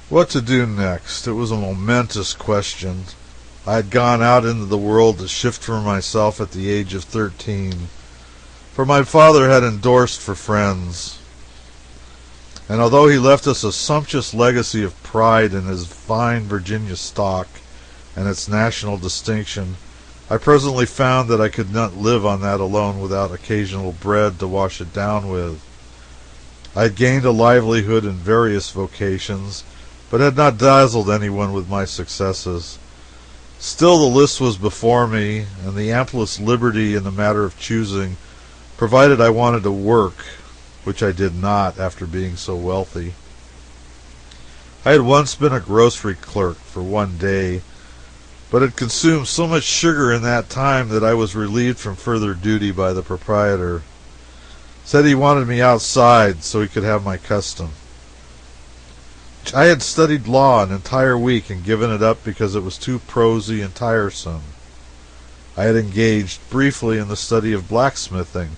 What to do next? It was a momentous question. I had gone out into the world to shift for myself at the age of 13, for my father had endorsed for friends. And although he left us a sumptuous legacy of pride in his fine Virginia stock and its national distinction, I presently found that I could not live on that alone without occasional bread to wash it down with. I had gained a livelihood in various vocations, but had not dazzled anyone with my successes. Still the list was before me, and the amplest liberty in the matter of choosing, provided I wanted to work, which I did not after being so wealthy. I had once been a grocery clerk for one day, but had consumed so much sugar in that time that I was relieved from further duty by the proprietor. Said he wanted me outside so he could have my custom. I had studied law an entire week and given it up because it was too prosy and tiresome. I had engaged briefly in the study of blacksmithing,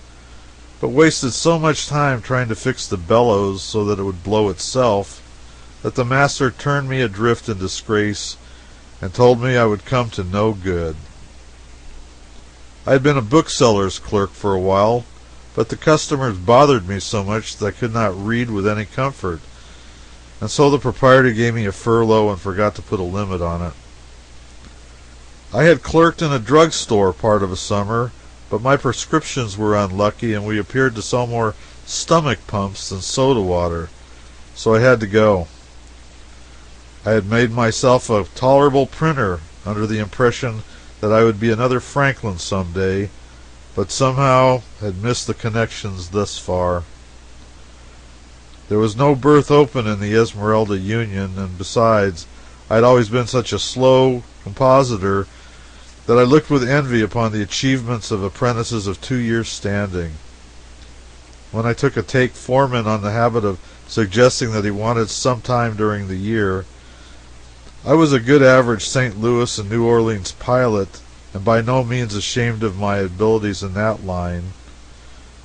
but wasted so much time trying to fix the bellows so that it would blow itself that the master turned me adrift in disgrace and told me I would come to no good. I had been a bookseller's clerk for a while, but the customers bothered me so much that I could not read with any comfort, and so the proprietor gave me a furlough and forgot to put a limit on it. I had clerked in a drugstore part of a summer, but my prescriptions were unlucky, and we appeared to sell more stomach pumps than soda water, so I had to go. I had made myself a tolerable printer under the impression that I would be another Franklin some day, but somehow had missed the connections thus far. There was no berth open in the Esmeralda Union, and besides, I had always been such a slow compositor that I looked with envy upon the achievements of apprentices of 2 years' standing. When I took a take foreman on the habit of suggesting that he wanted some time during the year, I was a good average St. Louis and New Orleans pilot, and by no means ashamed of my abilities in that line.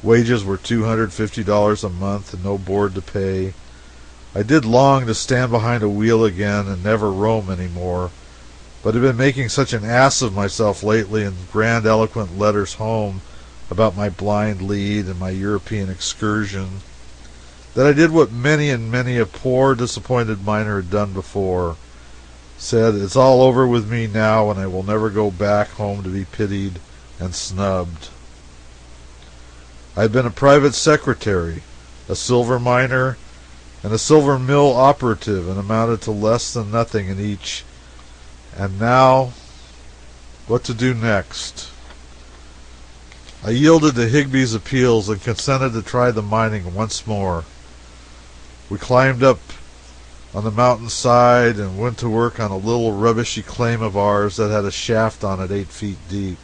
Wages were $250 a month and no board to pay. I did long to stand behind a wheel again and never roam any more, but had been making such an ass of myself lately in grandiloquent letters home about my blind lead and my European excursion that I did what many and many a poor disappointed miner had done before. Said, "It's all over with me now, and I will never go back home to be pitied and snubbed." I had been a private secretary, a silver miner, and a silver mill operative, and amounted to less than nothing in each. And now, what to do next? I yielded to Higby's appeals and consented to try the mining once more. We climbed up on the mountainside and went to work on a little rubbishy claim of ours that had a shaft on it 8 feet deep.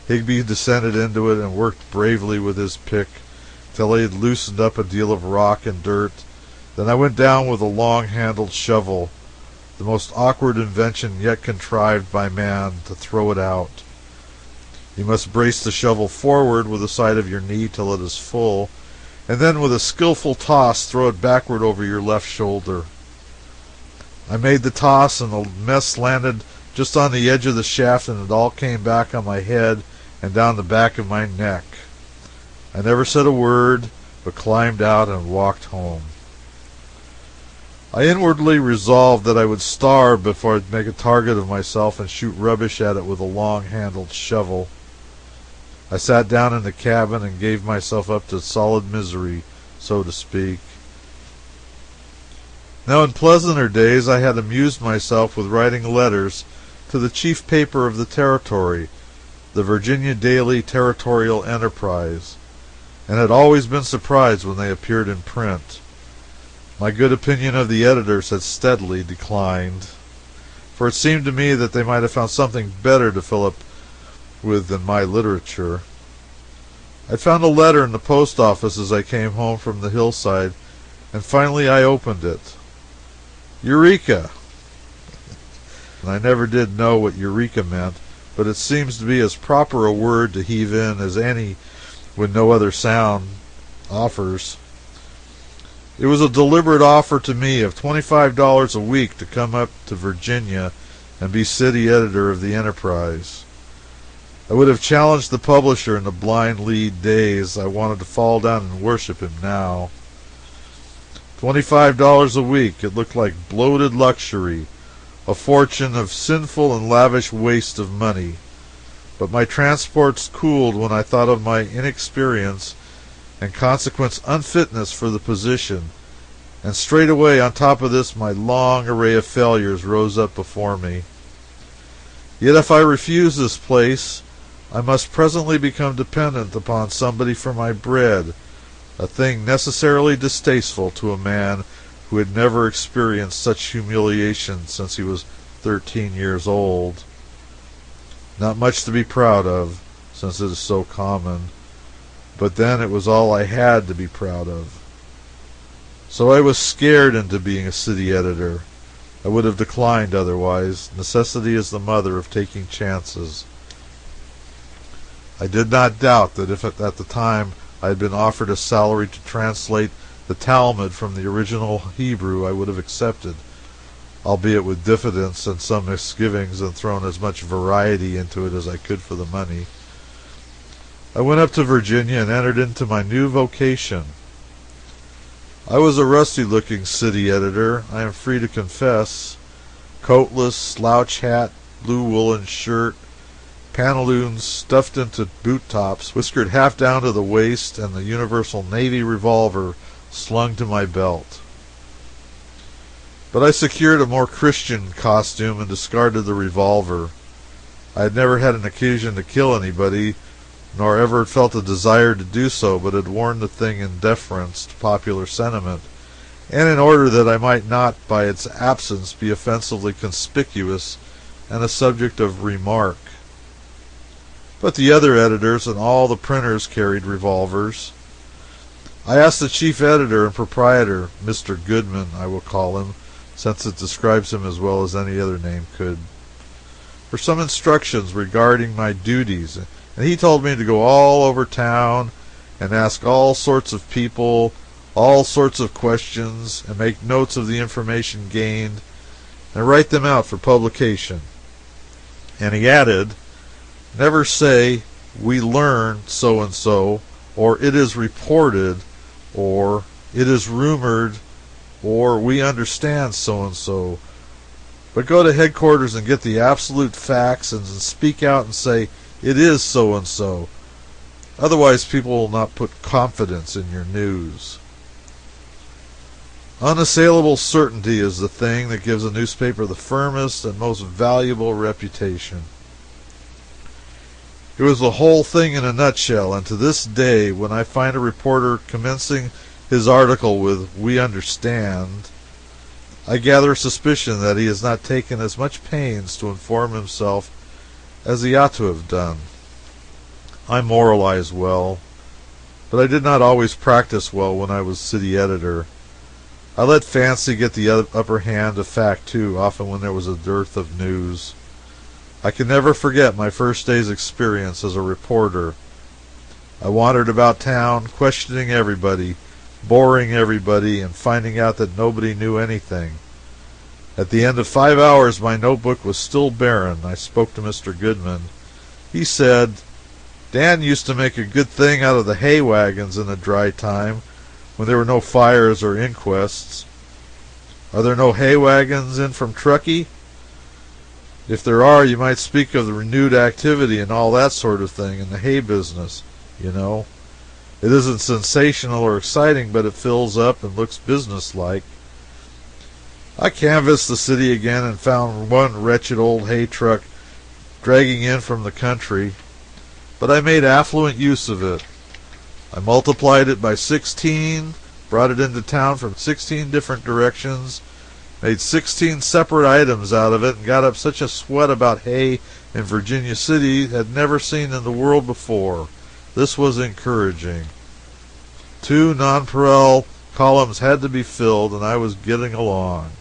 Higby descended into it and worked bravely with his pick till he had loosened up a deal of rock and dirt. Then I went down with a long-handled shovel, the most awkward invention yet contrived by man, to throw it out. You must brace the shovel forward with the side of your knee till it is full, and then with a skillful toss throw it backward over your left shoulder. I made the toss, and the mess landed just on the edge of the shaft, and it all came back on my head and down the back of my neck. I never said a word, but climbed out and walked home. I inwardly resolved that I would starve before I'd make a target of myself and shoot rubbish at it with a long-handled shovel. I sat down in the cabin and gave myself up to solid misery, so to speak. Now, in pleasanter days I had amused myself with writing letters to the chief paper of the territory, the Virginia Daily Territorial Enterprise, and had always been surprised when they appeared in print. My good opinion of the editors had steadily declined, for it seemed to me that they might have found something better to fill up with than my literature. I found a letter in the post office as I came home from the hillside, and finally I opened it. Eureka! And I never did know what Eureka meant, but it seems to be as proper a word to heave in as any when no other sound offers. It was a deliberate offer to me of $25 a week to come up to Virginia and be city editor of the Enterprise. I would have challenged the publisher in the blind lead days. I wanted to fall down and worship him now. $25 a week. It looked like bloated luxury, a fortune of sinful and lavish waste of money. But my transports cooled when I thought of my inexperience and consequent unfitness for the position, and straightway on top of this my long array of failures rose up before me. Yet if I refuse this place, I must presently become dependent upon somebody for my bread, a thing necessarily distasteful to a man who had never experienced such humiliation since he was 13 years old. Not much to be proud of, since it is so common, but then it was all I had to be proud of. So I was scared into being a city editor. I would have declined otherwise. Necessity is the mother of taking chances. I did not doubt that if at the time I had been offered a salary to translate the Talmud from the original Hebrew, I would have accepted, albeit with diffidence and some misgivings, and thrown as much variety into it as I could for the money. I went up to Virginia and entered into my new vocation. I was a rusty-looking city editor, I am free to confess. Coatless, slouch hat, blue woolen shirt, pantaloons stuffed into boot tops, whiskered half down to the waist, and the universal Navy revolver slung to my belt. But I secured a more Christian costume and discarded the revolver. I had never had an occasion to kill anybody, nor ever felt a desire to do so, but had worn the thing in deference to popular sentiment, and in order that I might not, by its absence, be offensively conspicuous and a subject of remark. But the other editors and all the printers carried revolvers. I asked the chief editor and proprietor, Mr. Goodman, I will call him, since it describes him as well as any other name could, for some instructions regarding my duties, and he told me to go all over town and ask all sorts of people all sorts of questions and make notes of the information gained and write them out for publication. And he added, never say, we learned so-and-so, or it is reported, or it is rumored, or we understand so-and-so, but go to headquarters and get the absolute facts and speak out and say, it is so-and-so. Otherwise people will not put confidence in your news. Unassailable certainty is the thing that gives a newspaper the firmest and most valuable reputation. It was the whole thing in a nutshell, and to this day, when I find a reporter commencing his article with, we understand, I gather a suspicion that he has not taken as much pains to inform himself as he ought to have done. I moralize well, but I did not always practice well when I was city editor. I let fancy get the upper hand of fact, too, often when there was a dearth of news. I can never forget my first day's experience as a reporter. I wandered about town, questioning everybody, boring everybody, and finding out that nobody knew anything. At the end of 5 hours, my notebook was still barren. I spoke to Mr. Goodman. He said, Dan used to make a good thing out of the hay wagons in the dry time, when there were no fires or inquests. Are there no hay wagons in from Truckee? If there are, you might speak of the renewed activity and all that sort of thing in the hay business, you know. It isn't sensational or exciting, but it fills up and looks businesslike. I canvassed the city again and found one wretched old hay truck dragging in from the country, but I made affluent use of it. I multiplied it by 16, brought it into town from 16 different directions, made 16 separate items out of it, and got up such a sweat about hay in Virginia City had never seen in the world before. This was encouraging. 2 nonpareil columns had to be filled, and I was getting along.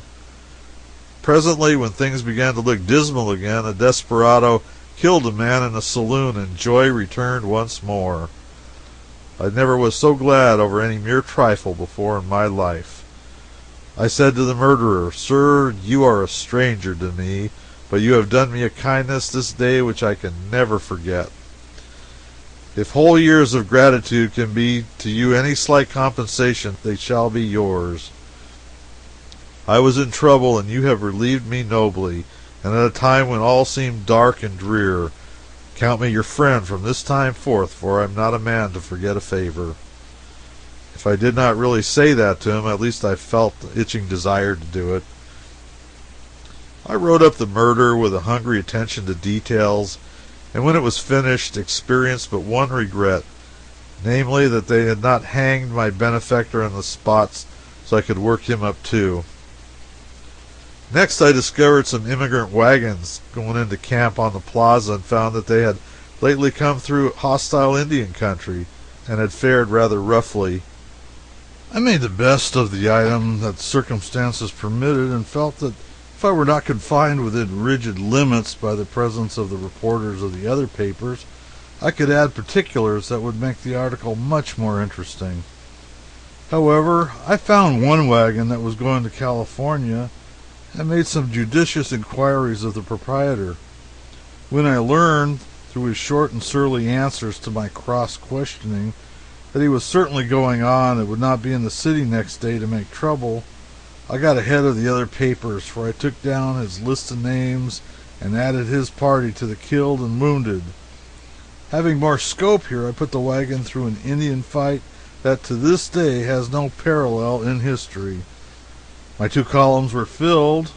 Presently, when things began to look dismal again, a desperado killed a man in a saloon, and joy returned once more. I never was so glad over any mere trifle before in my life. I said to the murderer, "Sir, you are a stranger to me, but you have done me a kindness this day which I can never forget. If whole years of gratitude can be to you any slight compensation, they shall be yours. I was in trouble, and you have relieved me nobly, and at a time when all seemed dark and drear. Count me your friend from this time forth, for I am not a man to forget a favor." If I did not really say that to him, at least I felt the itching desire to do it. I wrote up the murder with a hungry attention to details, and when it was finished, experienced but one regret, namely that they had not hanged my benefactor on the spot so I could work him up too. Next, I discovered some immigrant wagons going into camp on the plaza and found that they had lately come through hostile Indian country and had fared rather roughly. I made the best of the item that circumstances permitted and felt that if I were not confined within rigid limits by the presence of the reporters of the other papers, I could add particulars that would make the article much more interesting. However, I found one wagon that was going to California and made some judicious inquiries of the proprietor. When I learned, through his short and surly answers to my cross-questioning, that he was certainly going on and would not be in the city next day to make trouble, I got ahead of the other papers, for I took down his list of names and added his party to the killed and wounded. Having more scope here, I put the wagon through an Indian fight that to this day has no parallel in history. My 2 columns were filled.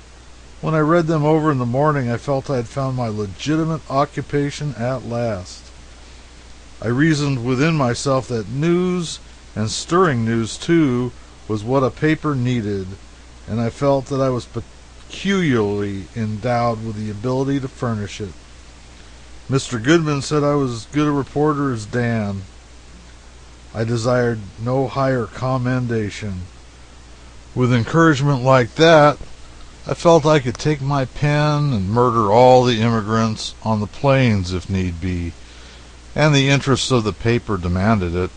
When I read them over in the morning, I felt I had found my legitimate occupation at last. I reasoned within myself that news, and stirring news too, was what a paper needed, and I felt that I was peculiarly endowed with the ability to furnish it. Mr. Goodman said I was as good a reporter as Dan. I desired no higher commendation. With encouragement like that, I felt I could take my pen and murder all the immigrants on the plains if need be, and the interests of the paper demanded it.